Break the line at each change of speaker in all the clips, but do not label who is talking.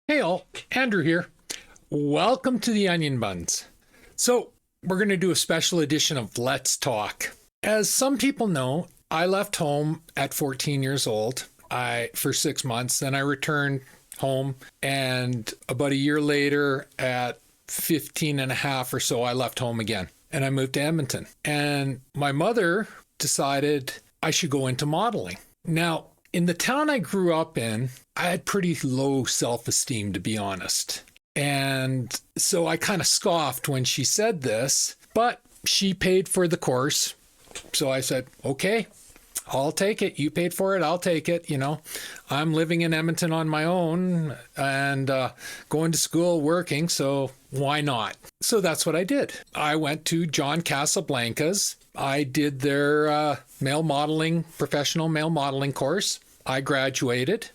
Hey all, Andrew here. Welcome to the Onion Buns. So, we're going to do a special edition of Let's Talk. As some people know, I left home at 14 years old. For 6 months, then I returned home, and about a year later at 15 and a half or so, I left home again and I moved to Edmonton. And my mother decided I should go into modeling. Now, in the town I grew up in, I had pretty low self-esteem, to be honest. And so I kind of scoffed when she said this, but she paid for the course. So I said, okay, I'll take it. You paid for it. I'll take it. I'm living in Edmonton on my own and going to school, working. So why not? So that's what I did. I went to John Casablanca's. I did their professional male modeling course. I graduated.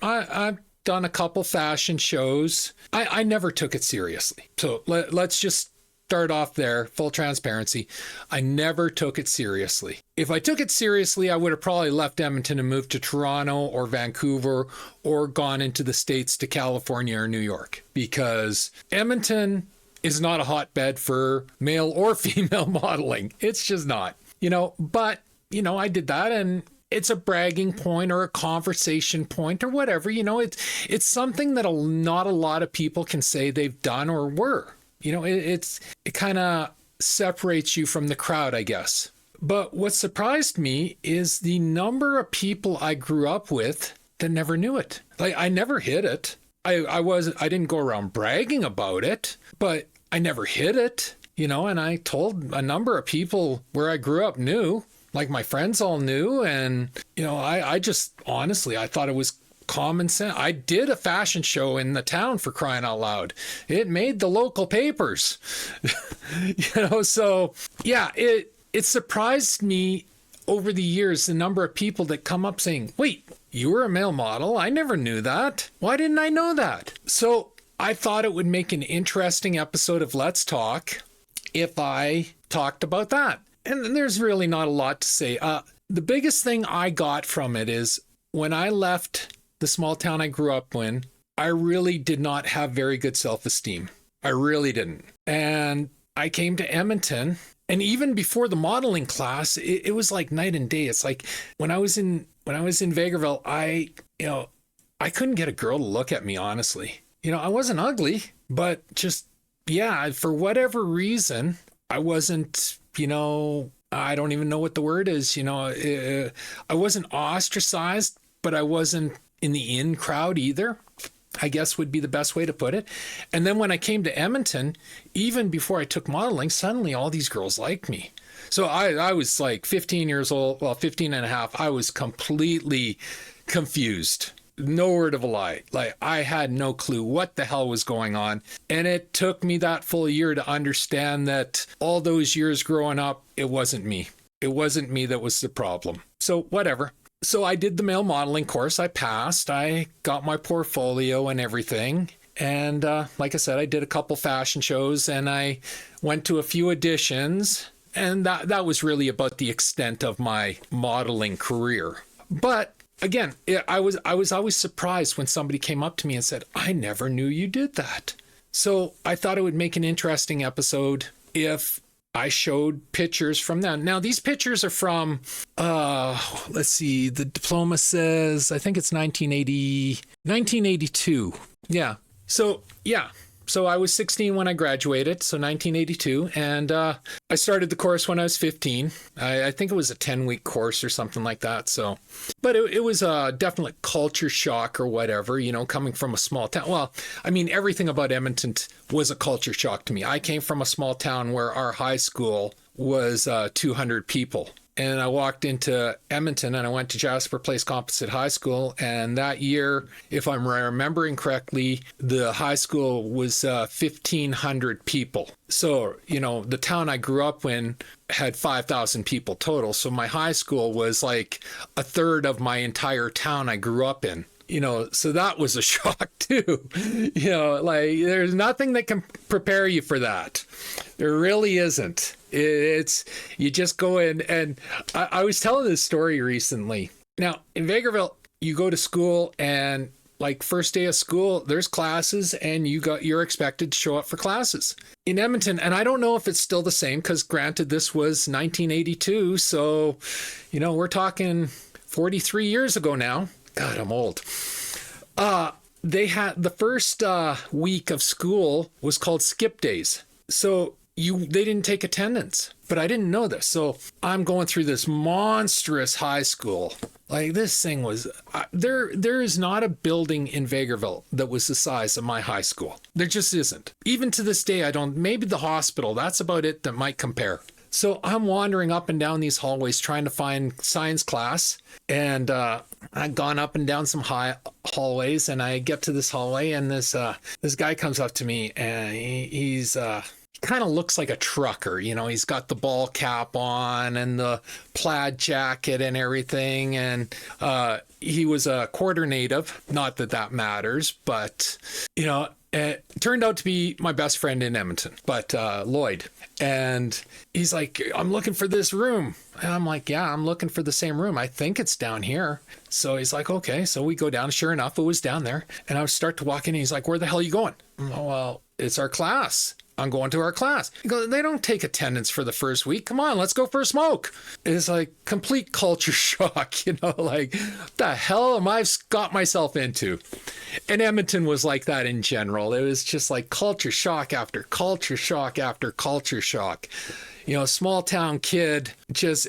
I've done a couple fashion shows. I never took it seriously. So let's just start off there, full transparency. I never took it seriously. If I took it seriously, I would have probably left Edmonton and moved to Toronto or Vancouver or gone into the States to California or New York, because Edmonton is not a hotbed for male or female modeling. It's just not, but, I did that, and it's a bragging point or a conversation point or whatever. It's something that not a lot of people can say they've done or were. It kind of separates you from the crowd, I guess. But what surprised me is the number of people I grew up with that never knew it. Like, I never hid it. I didn't go around bragging about it, but I never hid it, and I told a number of people where I grew up knew, like my friends all knew. And, I just honestly, I thought it was common sense. I did a fashion show in the town, for crying out loud. It made the local papers, so yeah, it surprised me over the years, the number of people that come up saying, wait, you were a male model? I never knew that. Why didn't I know that? So I thought it would make an interesting episode of Let's Talk if I talked about that. And there's really not a lot to say. The biggest thing I got from it is when I left the small town I grew up in, I really did not have very good self-esteem. I really didn't. And I came to Edmonton, and even before the modeling class, it was like night and day. It's like when I was in Vegreville, I couldn't get a girl to look at me, honestly. I wasn't ugly, but just, yeah, for whatever reason, I wasn't, I don't even know what the word is. I wasn't ostracized, but I wasn't in the in crowd either, I guess would be the best way to put it. And then when I came to Edmonton, even before I took modeling, suddenly all these girls liked me. So I was like 15 years old, 15 and a half. I was completely confused. No word of a lie. Like, I had no clue what the hell was going on. And it took me that full year to understand that all those years growing up, it wasn't me. It wasn't me that was the problem. So whatever. So I did the male modeling course. I passed. I got my portfolio and everything. And like I said, I did a couple fashion shows, and I went to a few auditions. And that was really about the extent of my modeling career. But again, I was always surprised when somebody came up to me and said, I never knew you did that. So I thought it would make an interesting episode if I showed pictures from them. Now, these pictures are from, let's see, the diploma says, I think it's 1982. Yeah. So, yeah. So I was 16 when I graduated, so 1982, and I started the course when I was 15. I think it was a 10-week course or something like that. So, but it was a definite culture shock or whatever, coming from a small town. Well, I mean, everything about Edmonton was a culture shock to me. I came from a small town where our high school was 200 people. And I walked into Edmonton and I went to Jasper Place Composite High School. And that year, if I'm remembering correctly, the high school was 1,500 people. So, the town I grew up in had 5,000 people total. So my high school was like a third of my entire town I grew up in. So that was a shock too. Like, there's nothing that can prepare you for that. There really isn't. It's, you just go in, and I was telling this story recently. Now, in Vegreville, you go to school and like first day of school, there's classes and you're expected to show up for classes. In Edmonton, and I don't know if it's still the same because granted this was 1982, so we're talking 43 years ago now. God, I'm old. They had the first week of school was called skip days. So they didn't take attendance, but I didn't know this. So I'm going through this monstrous high school. Like this thing was there is not a building in Vegreville that was the size of my high school. There just isn't. Even to this day, maybe the hospital, that's about it that might compare. So I'm wandering up and down these hallways trying to find science class. And I've gone up and down some high hallways and I get to this hallway and this guy comes up to me and he's kind of looks like a trucker. He's got the ball cap on and the plaid jacket and everything. And he was a quarter native. Not that that matters, but, it turned out to be my best friend in Edmonton, but Lloyd. And he's like, I'm looking for this room. And I'm like, yeah, I'm looking for the same room. I think it's down here. So he's like, okay. So we go down. Sure enough, it was down there. And I start to walk in and he's like, where the hell are you going? Well, it's our class. I'm going to our class. He goes, they don't take attendance for the first week. Come on, let's go for a smoke. It's like complete culture shock, like what the hell am I got myself into? And Edmonton was like that in general. It was just like culture shock after culture shock after culture shock. Small town kid,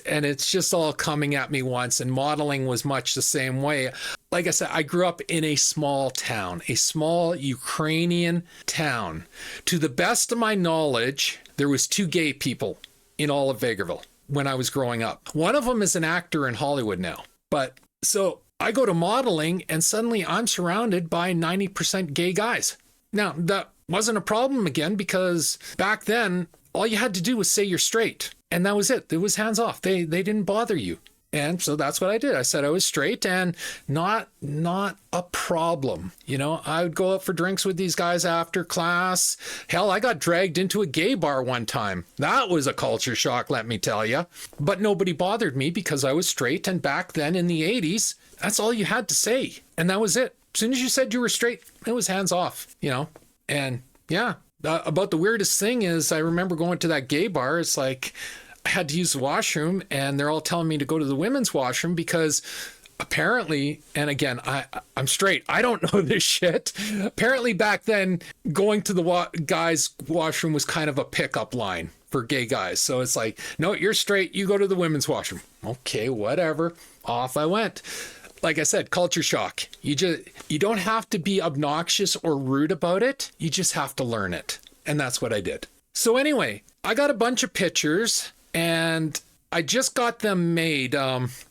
and it's just all coming at me once. And modeling was much the same way. Like I said, I grew up in a small town, a small Ukrainian town. To the best of my knowledge, there was 2 gay people in all of Vegreville when I was growing up. One of them is an actor in Hollywood now. But so I go to modeling and suddenly I'm surrounded by 90% gay guys. Now, that wasn't a problem again because back then, all you had to do was say you're straight. And that was it. It was hands off. They didn't bother you. And so that's what I did. I said I was straight and not a problem. I would go out for drinks with these guys after class. Hell, I got dragged into a gay bar one time. That was a culture shock, let me tell you. But nobody bothered me because I was straight. And back then in the 80s, that's all you had to say. And that was it. As soon as you said you were straight, it was hands off, And yeah, about the weirdest thing is I remember going to that gay bar. It's like I had to use the washroom and they're all telling me to go to the women's washroom because apparently, and again, I'm straight. I don't know this shit. Apparently back then, going to the guys' washroom was kind of a pickup line for gay guys. So it's like, no, you're straight. You go to the women's washroom. Okay, whatever. Off I went. Like I said, culture shock. You don't have to be obnoxious or rude about it. You just have to learn it. And that's what I did. So anyway, I got a bunch of pictures and I just got them made.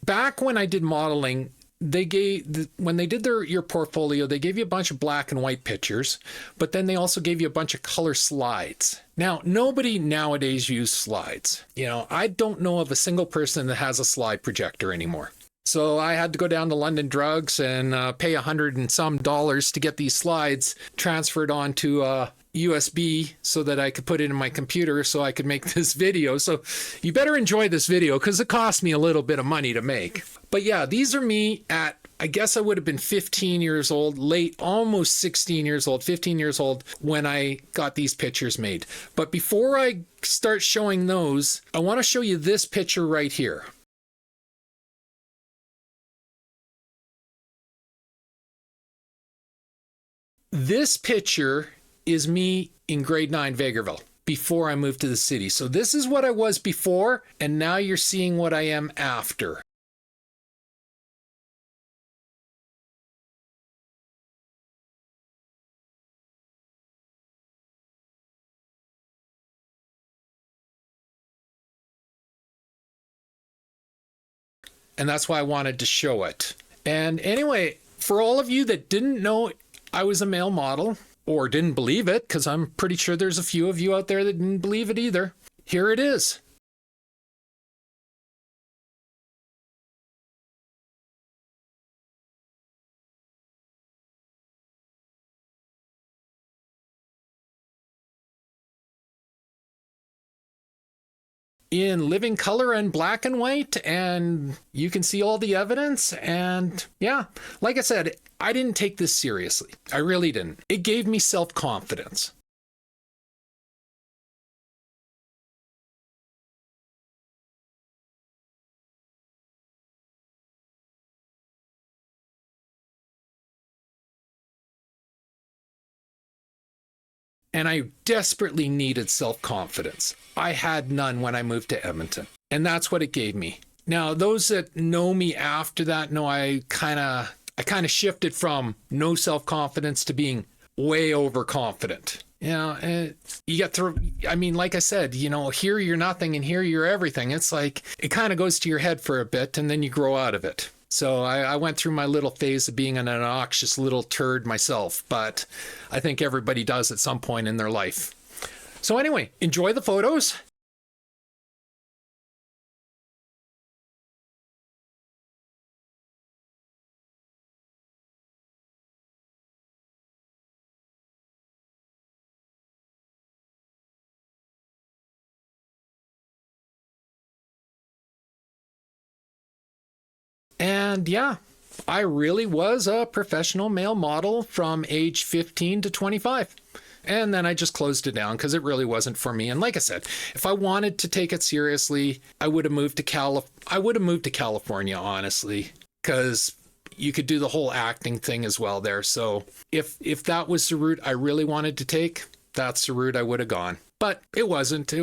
Back when I did modeling, when they did your portfolio, they gave you a bunch of black and white pictures, but then they also gave you a bunch of color slides. Now, nobody nowadays uses slides. I don't know of a single person that has a slide projector anymore. So I had to go down to London Drugs and pay $100 and some to get these slides transferred onto USB so that I could put it in my computer so I could make this video. So you better enjoy this video because it cost me a little bit of money to make. But yeah, these are me at, I guess I would have been 15 years old, late, almost 16 years old, 15 years old when I got these pictures made. But before I start showing those, I want to show you this picture right here. This picture is me in grade 9 Vegreville before I moved to the city. So this is what I was before, and now you're seeing what I am after. And that's why I wanted to show it. And anyway, for all of you that didn't know I was a male model, or didn't believe it, because I'm pretty sure there's a few of you out there that didn't believe it either. Here it is. in living color and black and white, and you can see all the evidence. And yeah, like I said, I didn't take this seriously. I really didn't. It gave me self-confidence. And I desperately needed self-confidence. I had none when I moved to Edmonton, and that's what it gave me. Now, those that know me after that know I kind of shifted from no self-confidence to being way overconfident. You know, you get through. I mean, like I said, you know, here you're nothing and here you're everything. It's like it kind of goes to your head for a bit and then you grow out of it. So I went through my little phase of being an obnoxious little turd myself, but I think everybody does at some point in their life. So anyway, enjoy the photos. And yeah, I really was a professional male model from age 15 to 25. And then I just closed it down because it really wasn't for me. And like I said, if I wanted to take it seriously, I would have moved to California, honestly, because you could do the whole acting thing as well there. So if that was the route I really wanted to take, that's the route I would have gone. But it wasn't.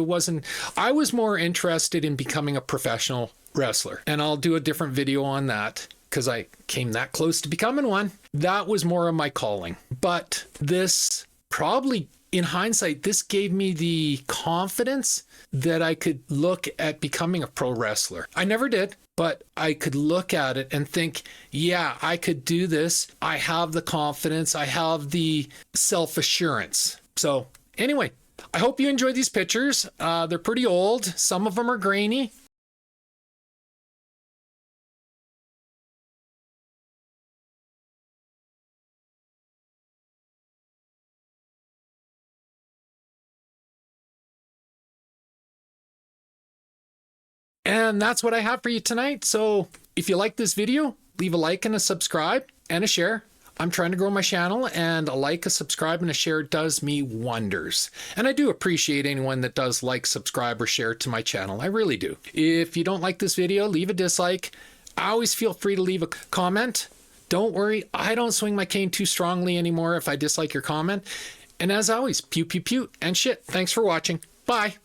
I was more interested in becoming a professional wrestler. And I'll do a different video on that because I came that close to becoming one. That was more of my calling. But this probably, in hindsight, this gave me the confidence that I could look at becoming a pro wrestler. I never did, but I could look at it and think, yeah, I could do this. I have the confidence. I have the self-assurance. So anyway, I hope you enjoyed these pictures. They're pretty old. Some of them are grainy. And that's what I have for you tonight. So if you like this video, leave a like and a subscribe and a share. I'm trying to grow my channel, and a like, a subscribe, and a share does me wonders. And I do appreciate anyone that does like, subscribe, or share to my channel. I really do. If you don't like this video, leave a dislike. I always feel free to leave a comment. Don't worry, I don't swing my cane too strongly anymore if I dislike your comment. And as always, pew, pew, pew, and shit. Thanks for watching. Bye.